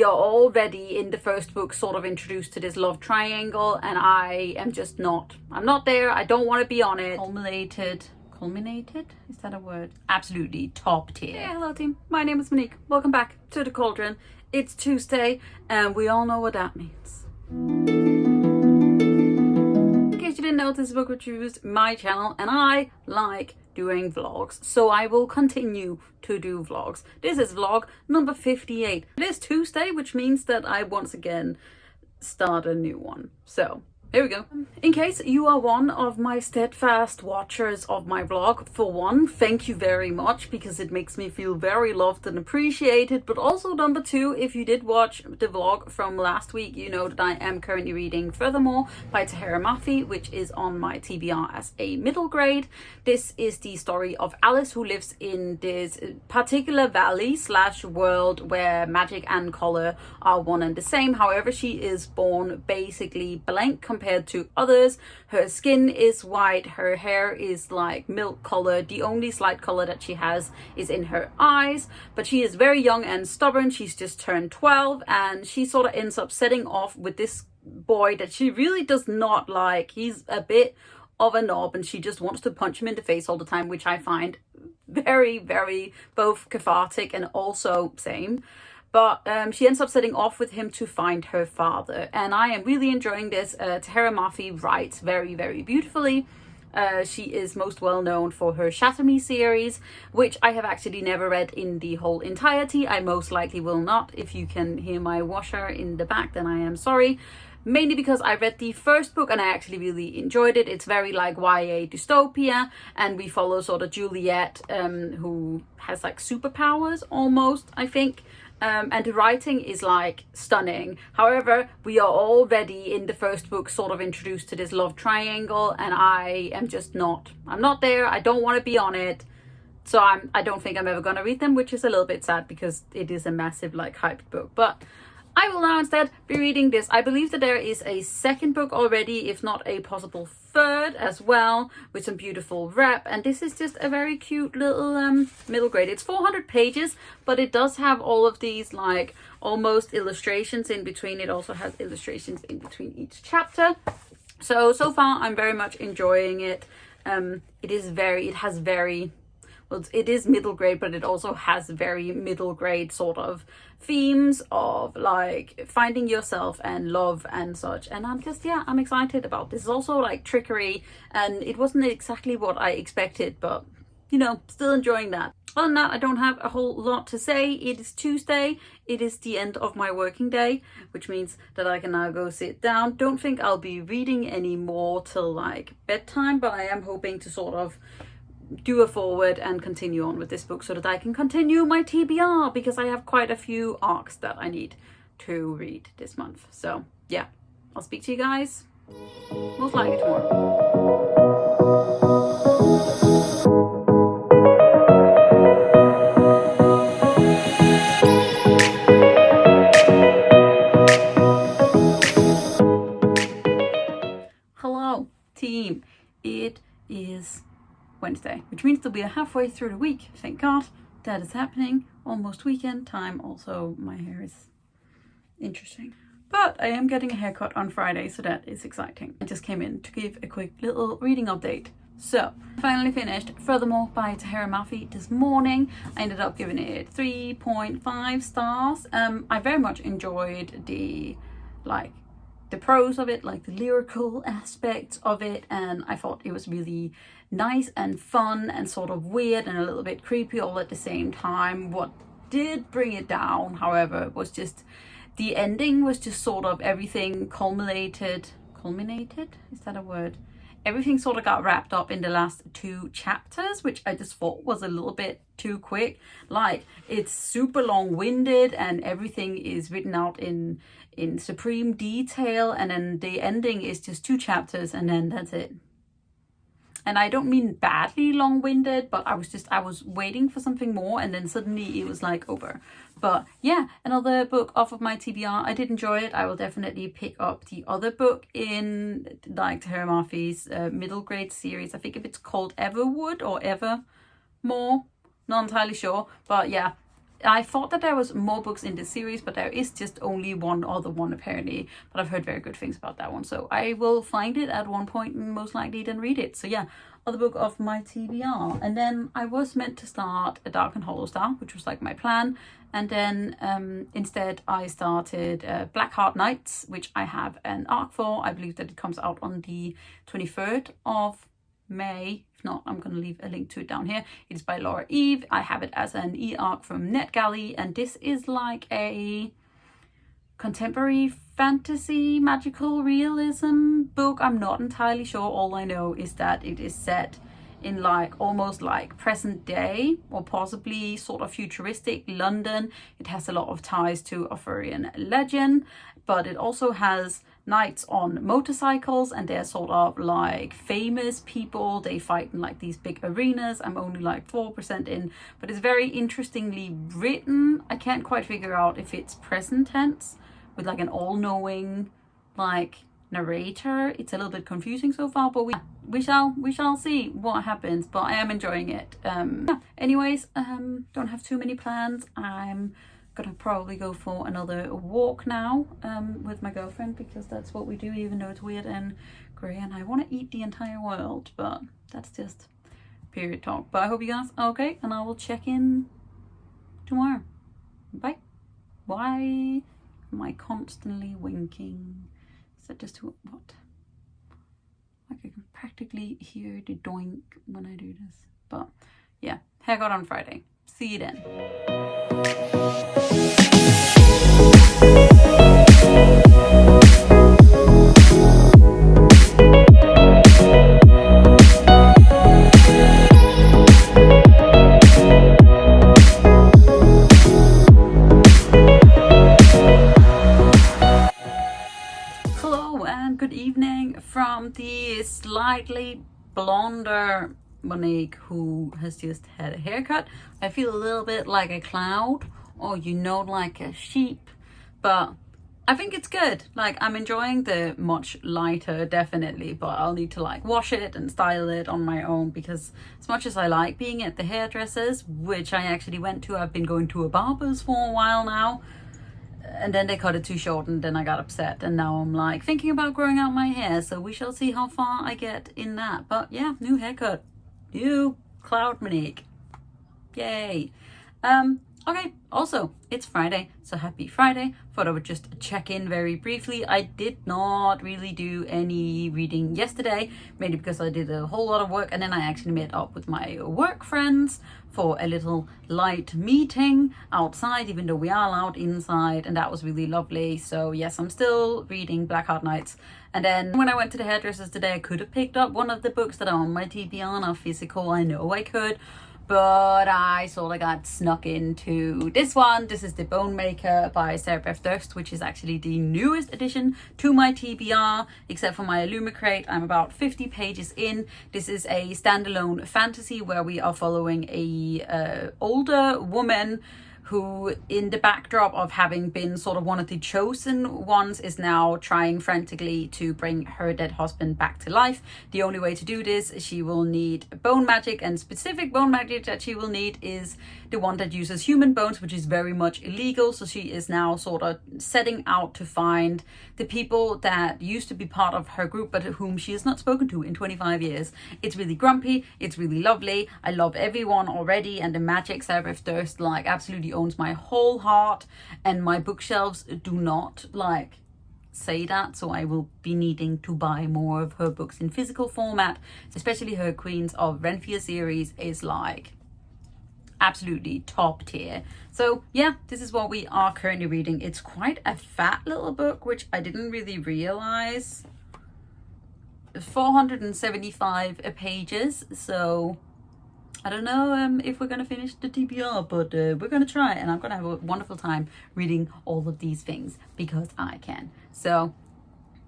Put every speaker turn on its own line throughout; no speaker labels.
You're already in the first book sort of introduced to this love triangle, and I am just not. I'm not there. I don't want to be on it. Culminated? Is that a word? Absolutely top tier. Yeah, hello team. My name is Monique. Welcome back to the Cauldron. It's Tuesday, and we all know what that means. In case you didn't know, this is Bookwitch used my channel, and I like doing vlogs, so I will continue to do vlogs. This is vlog number 58. It is Tuesday, which means that I once again start a new one. So here we go. In case you are one of my steadfast watchers of my vlog, for one, thank you very much, because it makes me feel very loved and appreciated. But also number two, if you did watch the vlog from last week, you know that I am currently reading Furthermore by Tehereh Mafi, which is on my TBR as a middle grade. This is the story of Alice, who lives in this particular valley / world where magic and color are one and the same. However, she is born basically blank compared to others. Her skin is white, her hair is like milk color. The only slight color that she has is in her eyes, but she is very young and stubborn. She's just turned 12, and she sort of ends up setting off with this boy that she really does not like. He's a bit of a knob, and she just wants to punch him in the face all the time, which I find very, very both cathartic and also same. But she ends up setting off with him to find her father. And I am really enjoying this. Tehereh Mafi writes very, very beautifully. She is most well known for her Shatter Me series, which I have actually never read in the whole entirety. I most likely will not. If you can hear my washer in the back, then I am sorry. Mainly because I read the first book and I actually really enjoyed it. It's very like YA dystopia, and we follow sort of Juliet, who has like superpowers almost, I think. And the writing is like stunning. However, we are already in the first book sort of introduced to this love triangle, and I am just not. I'm not there. I don't want to be on it. So I don't think I'm ever going to read them, which is a little bit sad because it is a massive like hyped book. But I will now instead be reading this. I believe that there is a second book already, if not a possible third as well, with some beautiful wrap. And this is just a very cute little middle grade. It's 400 pages, but it does have all of these like almost illustrations in between. It also has illustrations in between each chapter. So far I'm very much enjoying it. It is middle grade, but it also has very middle grade sort of themes of like finding yourself and love and such. And I'm excited about this. It's also like trickery, and it wasn't exactly what I expected, but you know, still enjoying that. Other than that, I don't have a whole lot to say. It is Tuesday. It is the end of my working day, which means that I can now go sit down. Don't think I'll be reading anymore till like bedtime, but I am hoping to sort of do a forward and continue on with this book so that I can continue my TBR, because I have quite a few arcs that I need to read this month. So yeah, I'll speak to you guys most likely tomorrow. Hello team, it is Wednesday, which means that we are halfway through the week. Thank God that is happening. Almost weekend time. Also, my hair is interesting. But I am getting a haircut on Friday, so that is exciting. I just came in to give a quick little reading update. So, I finally finished Furthermore by Tehereh Mafi this morning. I ended up giving it 3.5 stars. I very much enjoyed the prose of it, like the lyrical aspects of it, and I thought it was really nice and fun and sort of weird and a little bit creepy all at the same time. What did bring it down, however, was just the ending. Was just sort of everything culminated, is that a word? Everything sort of got wrapped up in the last 2 chapters, which I just thought was a little bit too quick. Like, it's super long-winded and everything is written out in supreme detail, and then the ending is just 2 chapters and then that's it. And I don't mean badly long-winded, but I was waiting for something more, and then suddenly it was like over. But yeah, another book off of my TBR. I did enjoy it. I will definitely pick up the other book in like Tehereh Mafi's middle grade series. I think if it's called Everwood or Evermore, not entirely sure. But yeah, I thought that there was more books in this series, but there is just only one other one apparently, but I've heard very good things about that one, so I will find it at one point and most likely then read it. So yeah, other book of my TBR. And then I was meant to start A Dark and Hollow Star, which was like my plan, and then instead I started Blackheart Nights, which I have an arc for. I believe that it comes out on the 23rd of May. If not, I'm going to leave a link to it down here. It is by Laure. I have it as an e-arc from NetGalley, and this is like a contemporary fantasy magical realism book. I'm not entirely sure. All I know is that it is set in like almost like present day or possibly sort of futuristic London. It has a lot of ties to Arthurian legend, but it also has knights on motorcycles, and they're sort of like famous people. They fight in like these big arenas. I'm only like 4% in, but it's very interestingly written. I can't quite figure out if it's present tense with like an all-knowing like narrator. It's a little bit confusing so far, but we shall see what happens. But I am enjoying it. Anyways, don't have too many plans. I'm gonna probably go for another walk now with my girlfriend, because that's what we do, even though it's weird and grey and I want to eat the entire world, but that's just period talk. But I hope you guys are okay, and I will check in tomorrow. Bye. Why am I constantly winking? Is that just what? Like I can practically hear the doink when I do this. But yeah, haircut on Friday. See you then. Hello and good evening from the slightly blonder Monique, who has just had a haircut. I feel a little bit like a cloud, or like a sheep, but I think it's good. Like, I'm enjoying the much lighter, definitely, but I'll need to like wash it and style it on my own, because as much as I like being at the hairdressers, which I actually went to, I've been going to a barber's for a while now, and then they cut it too short, and then I got upset, and now I'm like thinking about growing out my hair, so we shall see how far I get in that. But yeah, new haircut, new cloud Monique, yay. Okay, also, it's Friday, so happy Friday. Thought I would just check in very briefly. I did not really do any reading yesterday, mainly because I did a whole lot of work, and then I actually met up with my work friends for a little light meeting outside, even though we are allowed inside, and that was really lovely. So yes, I'm still reading Blackheart Nights. And then when I went to the hairdressers today, I could have picked up one of the books that are on my TBR, now physical. I know I could, but I sort of got snuck into this one. This is The Bone Maker by Beth Durst, which is actually the newest addition to my TBR, except for my Illumicrate. I'm about 50 pages in. This is a standalone fantasy where we are following a older woman who, in the backdrop of having been sort of one of the chosen ones, is now trying frantically to bring her dead husband back to life. The only way to do this, she will need bone magic, and specific bone magic that she will need is the one that uses human bones, which is very much illegal. So she is now sort of setting out to find the people that used to be part of her group, but whom she has not spoken to in 25 years. It's really grumpy. It's really lovely. I love everyone already, and the magic Beth Durst like absolutely owns my whole heart, and my bookshelves do not like say that, so I will be needing to buy more of her books in physical format, especially her Queens of Renfia series is like absolutely top tier. So yeah, this is what we are currently reading. It's quite a fat little book, which I didn't really realize. 475 pages, so I don't know if we're going to finish the TBR, but we're going to try, and I'm going to have a wonderful time reading all of these things because I can. So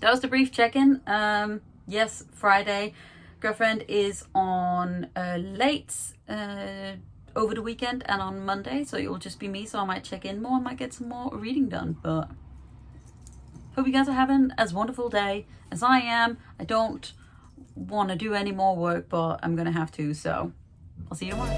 that was the brief check-in. Yes, Friday. Girlfriend is on late over the weekend and on Monday, so it will just be me, so I might check in more. I might get some more reading done, but hope you guys are having as wonderful day as I am. I don't want to do any more work, but I'm going to have to, so I'll see you tomorrow.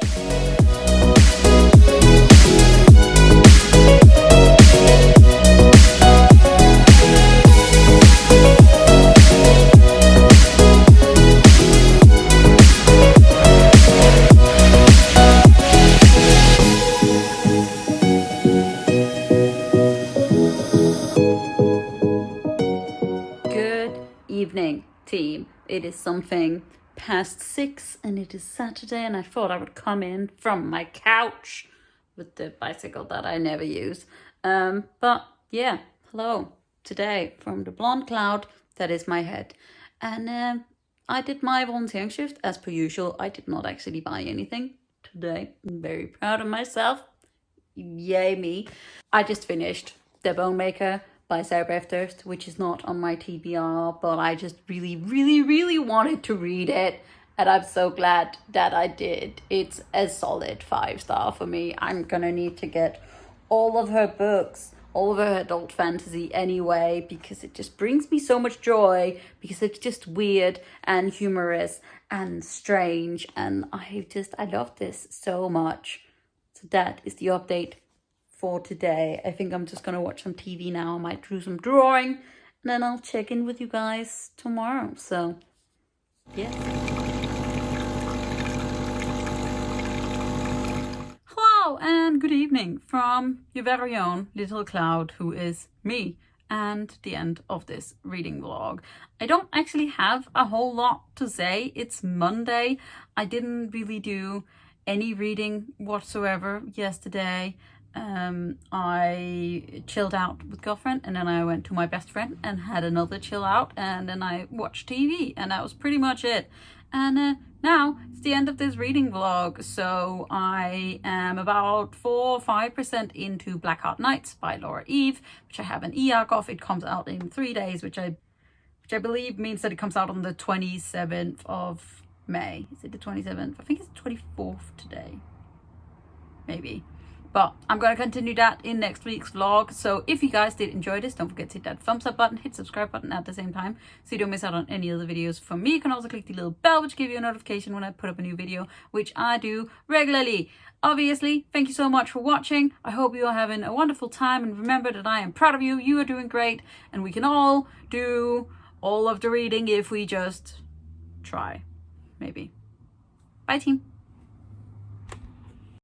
team. It is something past 6 and it is Saturday, and I thought I would come in from my couch with the bicycle that I never use. But yeah, hello today from the blonde cloud that is my head. And I did my volunteering shift as per usual. I did not actually buy anything today. I'm very proud of myself. Yay me. I just finished The Bone Maker by Beth Durst, which is not on my TBR, but I just really wanted to read it, and I'm so glad that I did. It's a solid 5-star for me. I'm gonna need to get all of her books, all of her adult fantasy anyway, because it just brings me so much joy, because it's just weird and humorous and strange, and I love this so much. So that is the update for today. I think I'm just gonna watch some TV now. I might do some drawing, and then I'll check in with you guys tomorrow. So yeah. Hello and good evening from your very own little cloud, who is me, and the end of this reading vlog. I don't actually have a whole lot to say. It's Monday. I didn't really do any reading whatsoever yesterday. I chilled out with girlfriend, and then I went to my best friend and had another chill out, and then I watched TV, and that was pretty much it. And now it's the end of this reading vlog, so I am about 4 or 5% into Blackheart Nights by Laure, which I have an e-arc of. It comes out in 3 days, which I believe means that it comes out on the 27th of May. Is it the 27th? I think it's the 24th today, maybe. But I'm going to continue that in next week's vlog. So if you guys did enjoy this, don't forget to hit that thumbs up button, hit subscribe button at the same time, so you don't miss out on any other videos from me. You can also click the little bell, which gives you a notification when I put up a new video, which I do regularly. Obviously, thank you so much for watching. I hope you are having a wonderful time, and remember that I am proud of you. You are doing great, and we can all do all of the reading if we just try. Maybe. Bye, team.